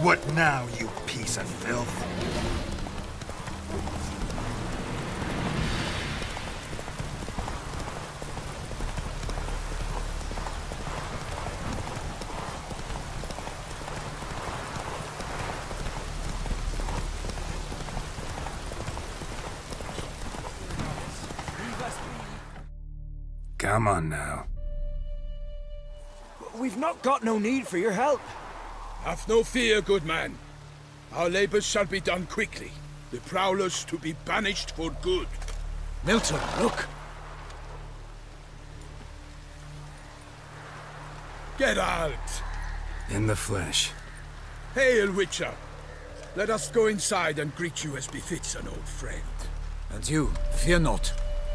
What now, you piece of filth? Come on now. We've not got no need for your help. Have no fear, good man. Our labors shall be done quickly. The prowlers to be banished for good. Milton, look! Get out! In the flesh. Hail, Witcher! Let us go inside and greet you as befits an old friend. And you, fear not.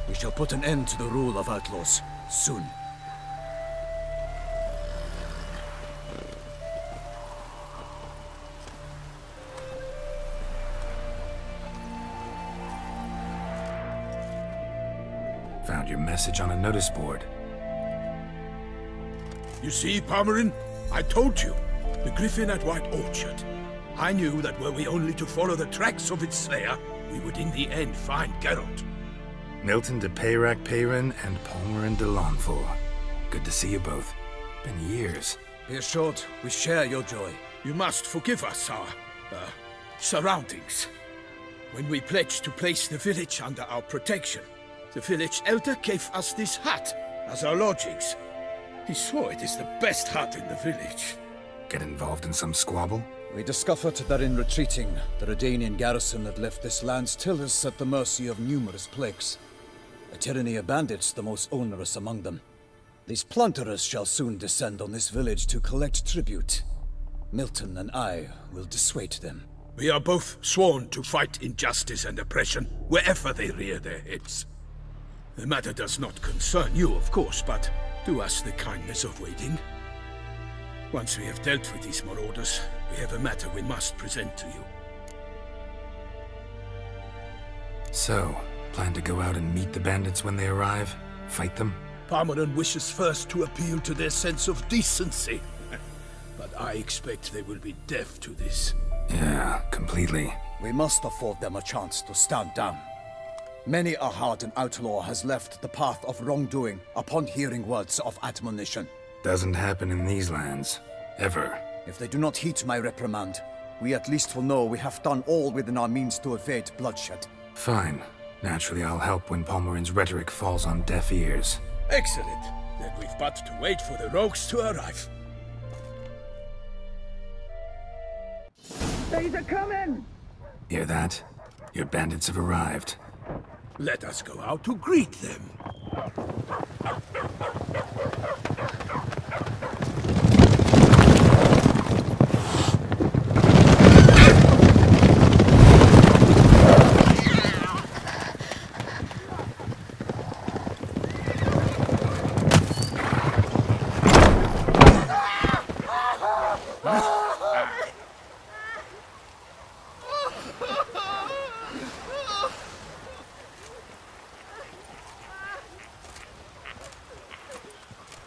We shall put an end to the rule of outlaws, soon. Found your message on a notice board. You see, Palmerin? I told you. The griffin at White Orchard. I knew that were we only to follow the tracks of its slayer, we would in the end find Geralt. Milton de Peyrac Peyrin and Palmerin de Lawnfall. Good to see you both. Been years. Be assured, we share your joy. You must forgive us our, surroundings. When we pledged to place the village under our protection, the village elder gave us this hut as our lodgings. He swore it is the best hut in the village. Get involved in some squabble? We discovered that in retreating, the Redanian garrison had left this land's tillers at the mercy of numerous plagues. A tyranny of bandits, the most onerous among them. These plunderers shall soon descend on this village to collect tribute. Milton and I will dissuade them. We are both sworn to fight injustice and oppression wherever they rear their heads. The matter does not concern you, of course, but do us the kindness of waiting. Once we have dealt with these marauders, we have a matter we must present to you. So, plan to go out and meet the bandits when they arrive? Fight them? Palmerin wishes first to appeal to their sense of decency. But I expect they will be deaf to this. Yeah, completely. We must afford them a chance to stand down. Many a hardened outlaw has left the path of wrongdoing upon hearing words of admonition. Doesn't happen in these lands. Ever. If they do not heed my reprimand, we at least will know we have done all within our means to evade bloodshed. Fine. Naturally, I'll help when Palmerin's rhetoric falls on deaf ears. Excellent. Then we've but to wait for the rogues to arrive. They's a coming! Hear that? Your bandits have arrived. Let us go out to greet them.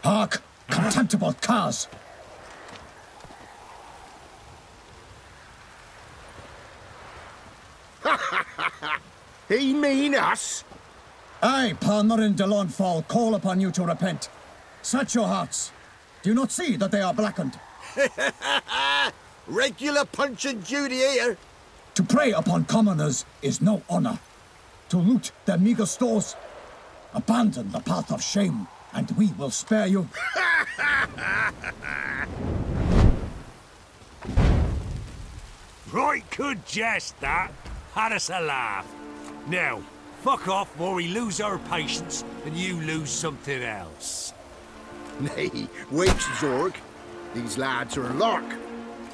Hark! Contemptible curs! He mean us? I, Palmerin de Lawnfall, call upon you to repent. Set your hearts. Do you not see that they are blackened? Regular Punch and Judy here. To prey upon commoners is no honor. To loot their meager stores, abandon the path of shame, and we will spare you. Right good jest, that. Had us a laugh. Now, fuck off before we lose our patience and you lose something else. Nay, wait, Zorg. These lads are a lark.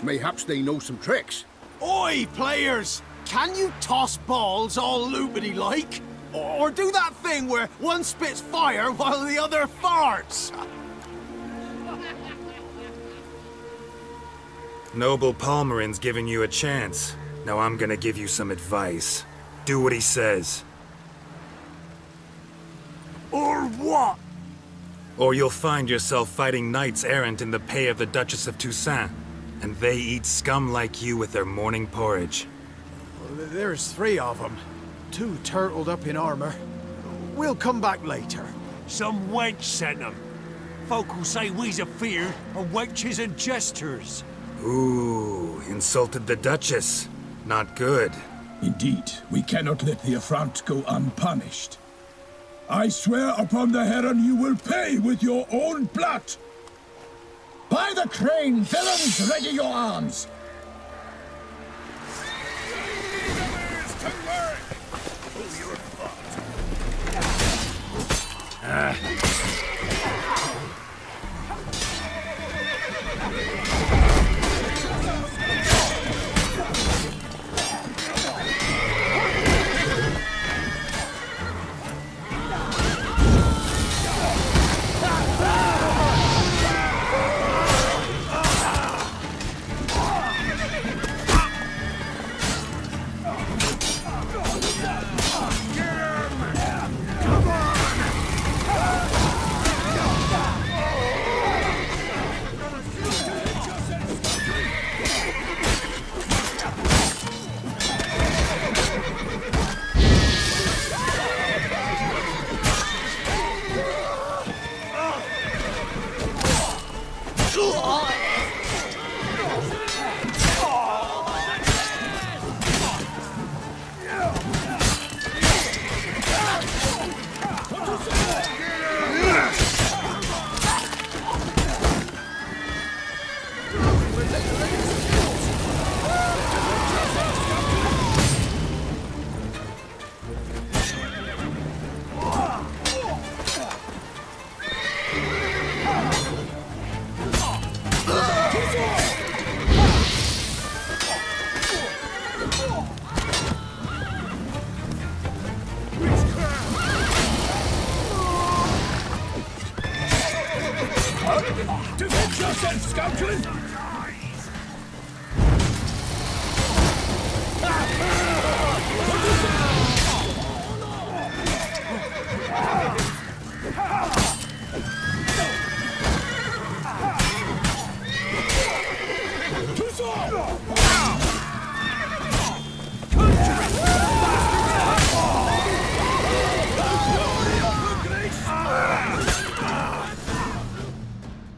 Mayhaps they know some tricks. Oi, players! Can you toss balls all loopity-like? Or do that thing where one spits fire while the other farts? Noble Palmerin's giving you a chance. Now I'm gonna give you some advice. Do what he says. Or what? Or you'll find yourself fighting knights errant in the pay of the Duchess of Toussaint. And they eat scum like you with their morning porridge. Well, there's 3 of them. 2 turtled up in armor. We'll come back later. Some wench sent them. Folk will say we's afeard of wenches and jesters. Ooh, insulted the Duchess. Not good. Indeed, we cannot let the affront go unpunished. I swear upon the Heron you will pay with your own blood! By the crane, villains, ready your arms! Defend yourself, scoundrel!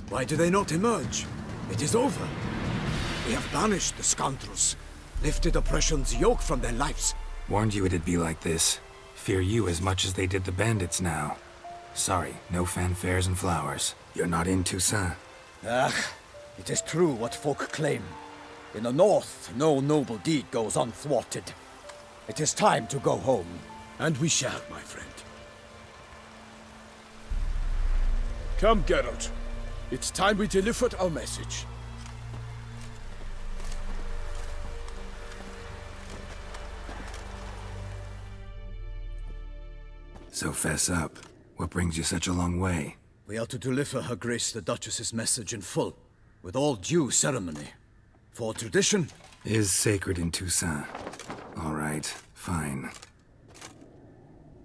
Why do they not emerge? It is over. We have banished the scoundrels, lifted oppression's yoke from their lives. Warned you it'd be like this. Fear you as much as they did the bandits now. Sorry, no fanfares and flowers. You're not in Toussaint. Ah, it is true what folk claim. In the north, no noble deed goes unthwarted. It is time to go home. And we shall, my friend. Come, Geralt. It's time we delivered our message. So fess up. What brings you such a long way? We are to deliver Her Grace the Duchess's message in full, with all due ceremony. For tradition is sacred in Toussaint. All right, fine.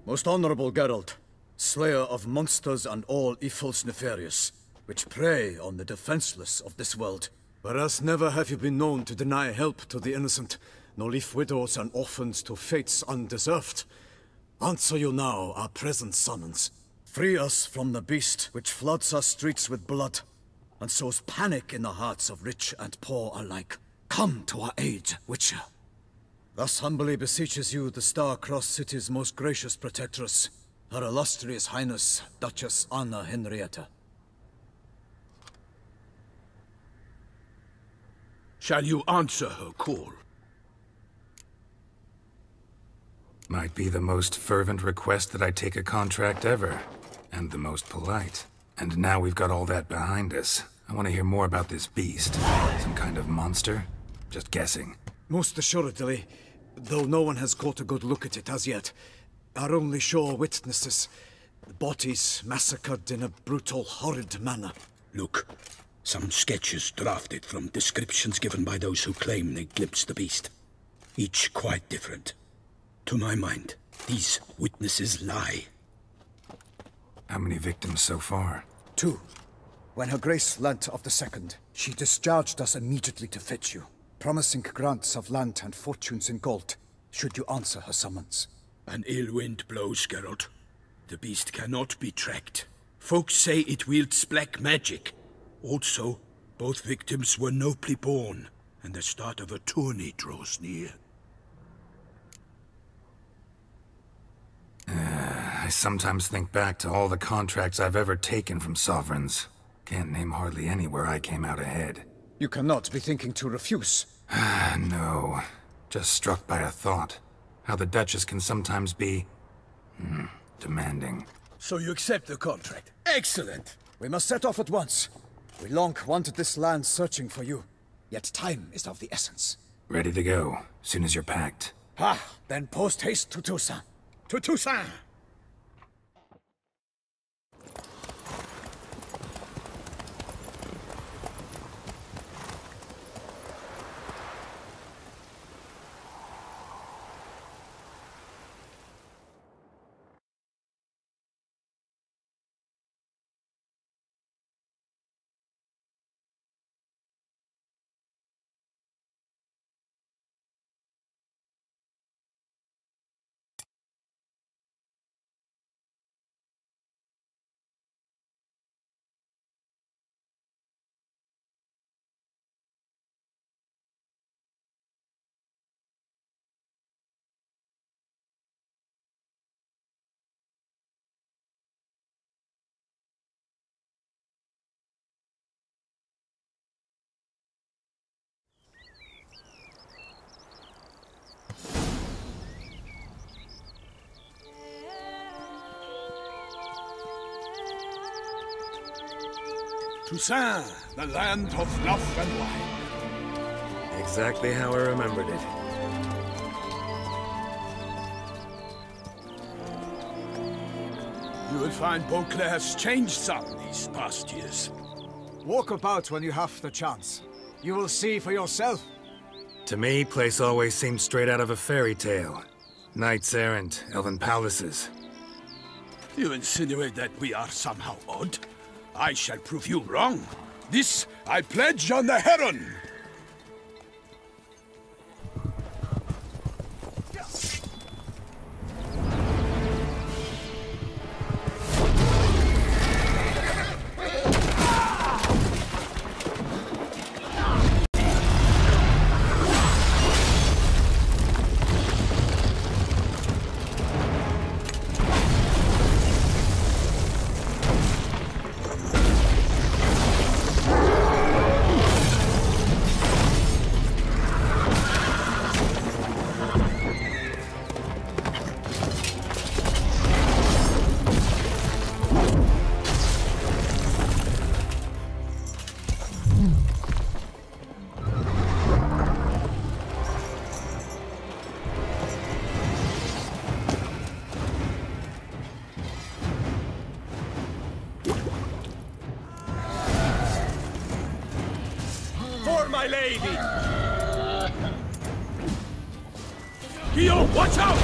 Most honorable Geralt, slayer of monsters and all evils nefarious, which prey on the defenseless of this world. Whereas never have you been known to deny help to the innocent, nor leave widows and orphans to fates undeserved. Answer you now our present summons. Free us from the beast which floods our streets with blood, and sows panic in the hearts of rich and poor alike. Come to our aid, Witcher. Thus humbly beseeches you the Star-Crossed City's most gracious protectress, Her illustrious Highness, Duchess Anna Henrietta. Shall you answer her call? Might be the most fervent request that I take a contract ever. And the most polite. And now we've got all that behind us. I want to hear more about this beast. Some kind of monster? Just guessing. Most assuredly, though no one has caught a good look at it as yet. Our only sure witnesses. Bodies massacred in a brutal, horrid manner. Look. Some sketches drafted from descriptions given by those who claim they glimpsed the beast. Each quite different. To my mind, these witnesses lie. How many victims so far? 2. When Her Grace learnt of the second, she discharged us immediately to fetch you, promising grants of land and fortunes in gold, should you answer her summons. An ill wind blows, Geralt. The beast cannot be tracked. Folks say it wields black magic. Also, both victims were nobly born, and the start of a tourney draws near. I sometimes think back to all the contracts I've ever taken from sovereigns. Can't name hardly any where I came out ahead. You cannot be thinking to refuse. No. Just struck by a thought. How the Duchess can sometimes be... demanding. So you accept the contract? Excellent! We must set off at once. We long wanted this land searching for you. Yet time is of the essence. Ready to go, soon as you're packed. Then post-haste to Toussaint. To Toussaint! Toussaint, the land of love and wine. Exactly how I remembered it. You will find Beauclair has changed some these past years. Walk about when you have the chance. You will see for yourself. To me, place always seemed straight out of a fairy tale. Knights errant, elven palaces. You insinuate that we are somehow odd? I shall prove you wrong. This I pledge on the Heron! My lady! Gio, watch out!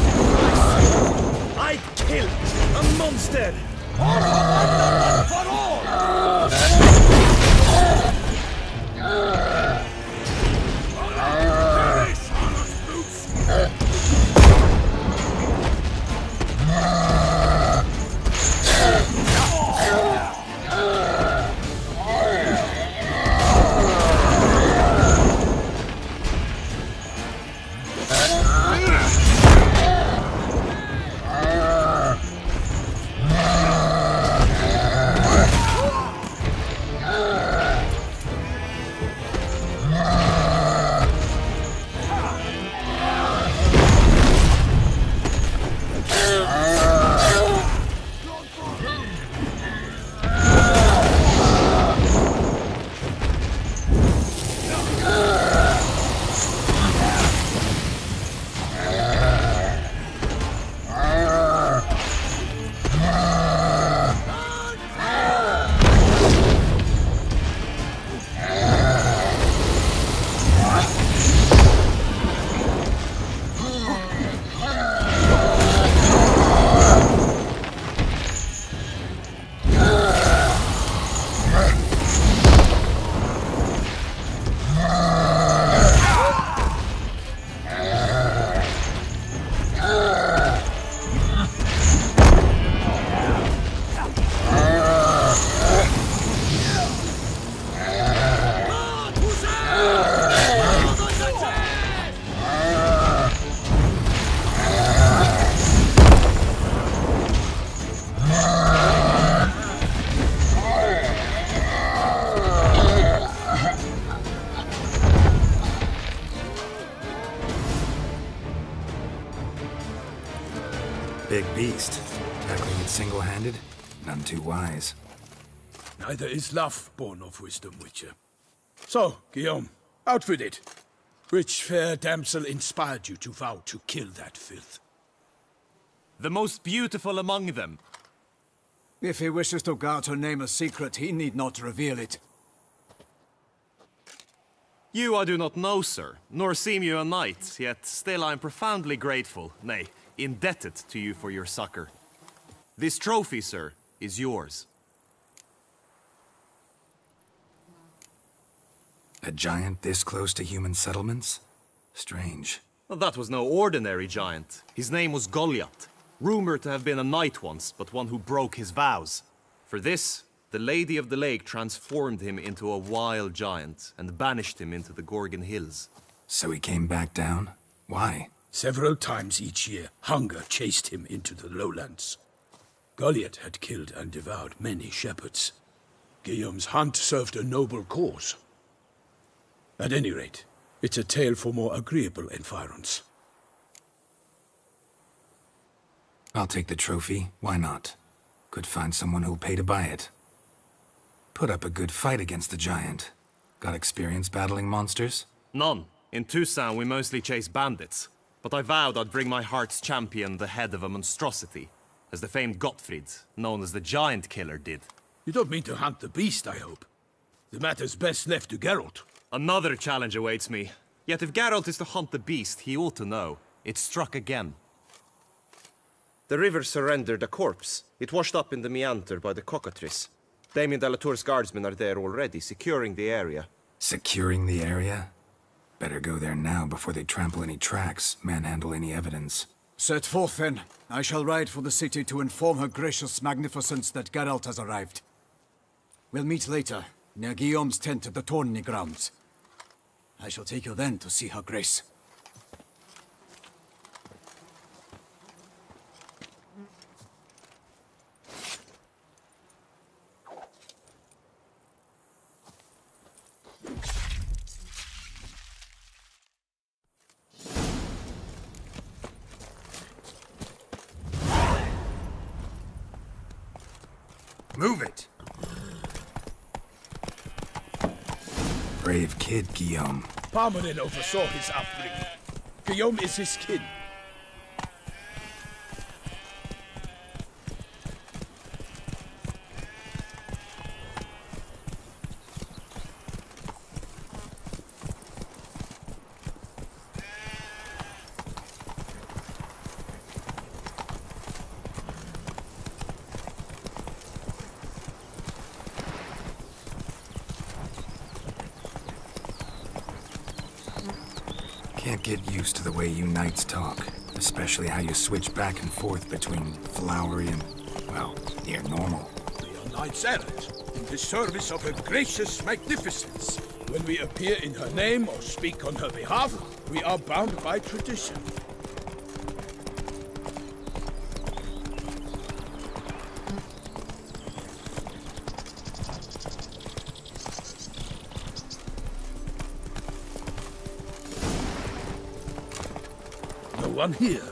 I killed a monster! For all! big beast. Tackling it single-handed? None too wise. Neither is love born of wisdom, Witcher. So, Guillaume, out with it. Which fair damsel inspired you to vow to kill that filth? The most beautiful among them. If he wishes to guard her name a secret, he need not reveal it. You I do not know, sir, nor seem you a knight, yet still I am profoundly grateful, nay, indebted to you for your succor. This trophy, sir, is yours. A giant this close to human settlements? Strange. Well, that was no ordinary giant. His name was Goliath, rumored to have been a knight once, but one who broke his vows. For this, the Lady of the Lake transformed him into a wild giant and banished him into the Gorgon Hills. So he came back down? Why? Several times each year, hunger chased him into the lowlands. Goliath had killed and devoured many shepherds. Guillaume's hunt served a noble cause. At any rate, it's a tale for more agreeable environs. I'll take the trophy. Why not? Could find someone who'll pay to buy it. Put up a good fight against the giant. Got experience battling monsters? None. In Toussaint we mostly chase bandits. But I vowed I'd bring my heart's champion the head of a monstrosity, as the famed Gottfried, known as the Giant Killer, did. You don't mean to hunt the beast, I hope. The matter's best left to Geralt. Another challenge awaits me. Yet if Geralt is to hunt the beast, he ought to know. It struck again. The river surrendered a corpse. It washed up in the meander by the cockatrice. Damien de la Tour's guardsmen are there already, securing the area. Securing the area? Better go there now before they trample any tracks, manhandle any evidence. Set forth, then. I shall ride for the city to inform her gracious magnificence that Geralt has arrived. We'll meet later, near Guillaume's tent at the Tourney grounds. I shall take you then to see her grace. Move it! Brave kid, Guillaume. Parmanin oversaw his upbringing. Guillaume is his kin. Can't get used to the way you knights talk, especially how you switch back and forth between flowery and, well, near normal. We are knights errant, in the service of her gracious magnificence. When we appear in her name or speak on her behalf, we are bound by tradition. No one here.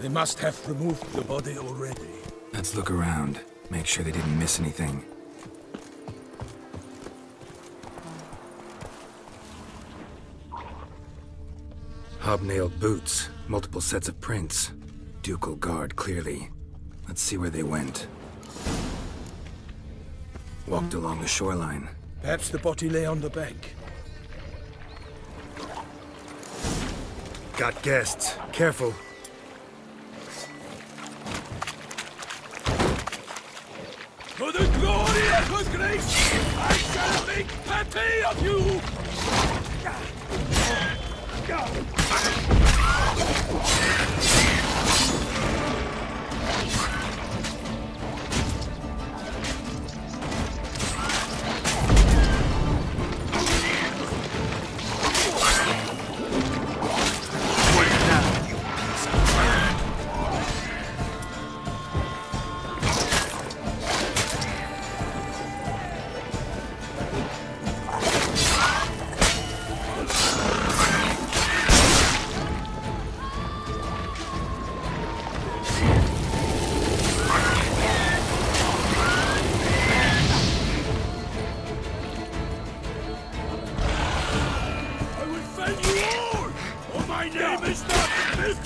They must have removed the body already. Let's look around. Make sure they didn't miss anything. Hobnailed boots, multiple sets of prints. Ducal guard, clearly. Let's see where they went. Walked along the shoreline. Perhaps the body lay on the bank. Got guests. Careful. For the glory of her grace, I shall make happy of you!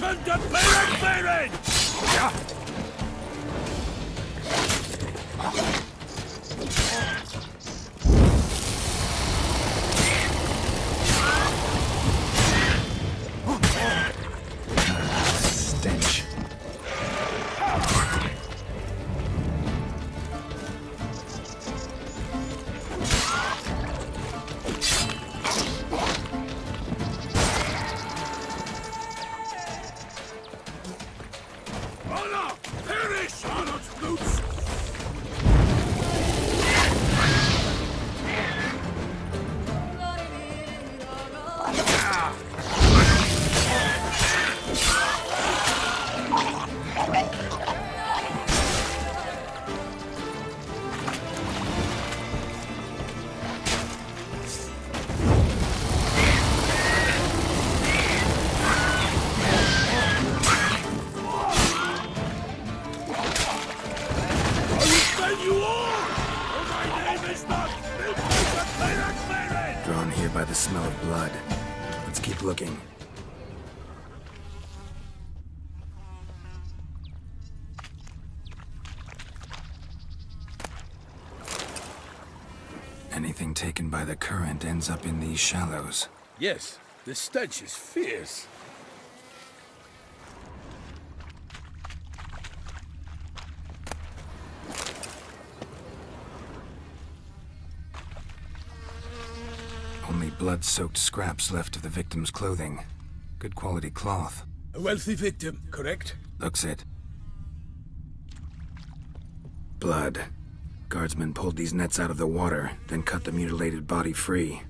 Welcome to Primeiros! Stench. Honor! Perish! Honor's boots! Drawn here by the smell of blood. Let's keep looking. Anything taken by the current ends up in these shallows. Yes, the stench is fierce. Only blood-soaked scraps left of the victim's clothing. Good quality cloth. A wealthy victim, correct? Looks it. Blood. Guardsmen pulled these nets out of the water, then cut the mutilated body free.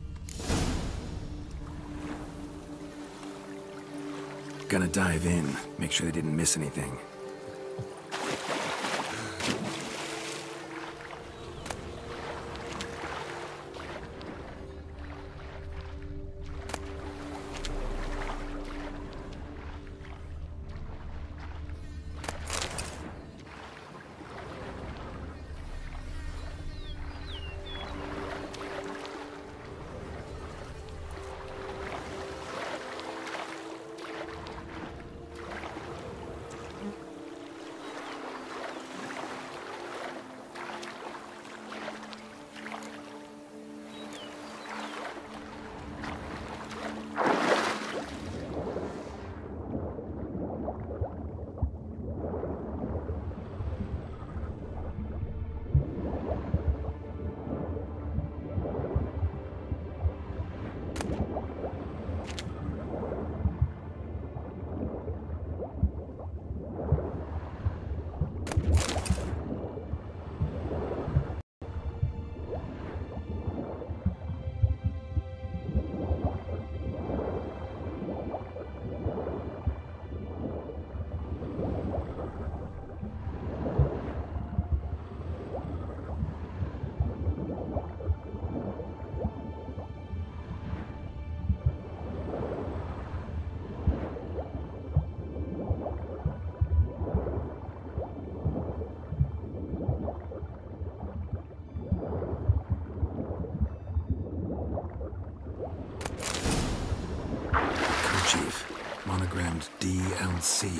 Gonna dive in, make sure they didn't miss anything. Monogrammed DLC.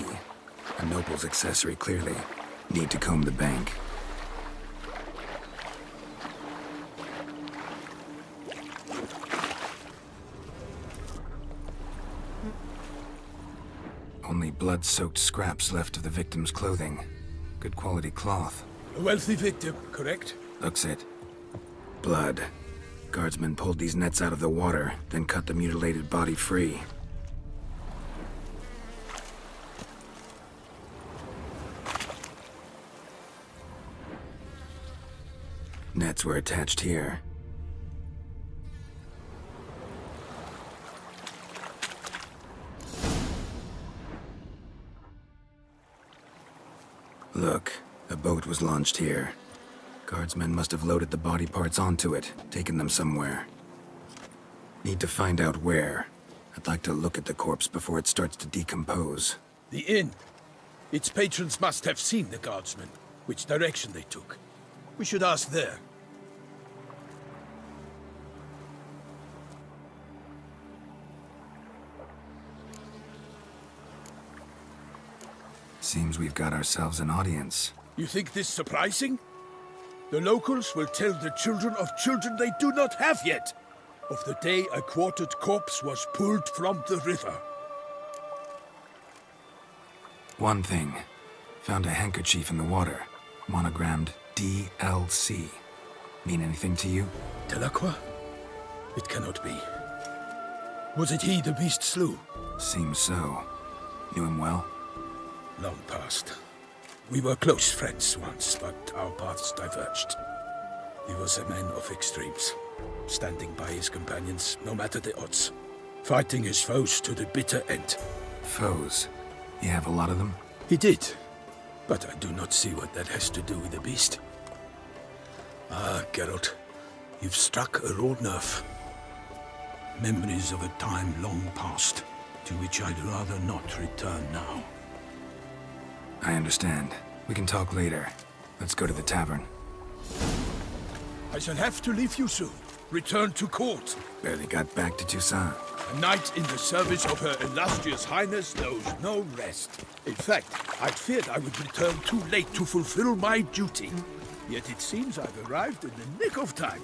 A noble's accessory, clearly. Need to comb the bank. Only blood-soaked scraps left of the victim's clothing. Good quality cloth. A wealthy victim, correct? Looks it. Blood. Guardsmen pulled these nets out of the water, then cut the mutilated body free. Nets were attached here. Look, a boat was launched here. Guardsmen must have loaded the body parts onto it, taken them somewhere. Need to find out where. I'd like to look at the corpse before it starts to decompose. The inn. Its patrons must have seen the guardsmen, which direction they took. We should ask there. Seems we've got ourselves an audience. You think this surprising? The locals will tell the children of children they do not have yet, of the day a quartered corpse was pulled from the river. One thing. Found a handkerchief in the water. Monogrammed DLC. Mean anything to you? Delacroix? It cannot be. Was it he the beast slew? Seems so. Knew him well? Long past. We were close friends once, but our paths diverged. He was a man of extremes, standing by his companions no matter the odds, fighting his foes to the bitter end. Foes? You have a lot of them? He did, but I do not see what that has to do with the beast. Ah, Geralt, you've struck a raw nerve. Memories of a time long past, to which I'd rather not return now. I understand. We can talk later. Let's go to the tavern. I shall have to leave you soon. Return to court. Barely got back to Toussaint. A knight in the service of Her Illustrious Highness knows no rest. In fact, I'd feared I would return too late to fulfill my duty. Yet it seems I've arrived in the nick of time.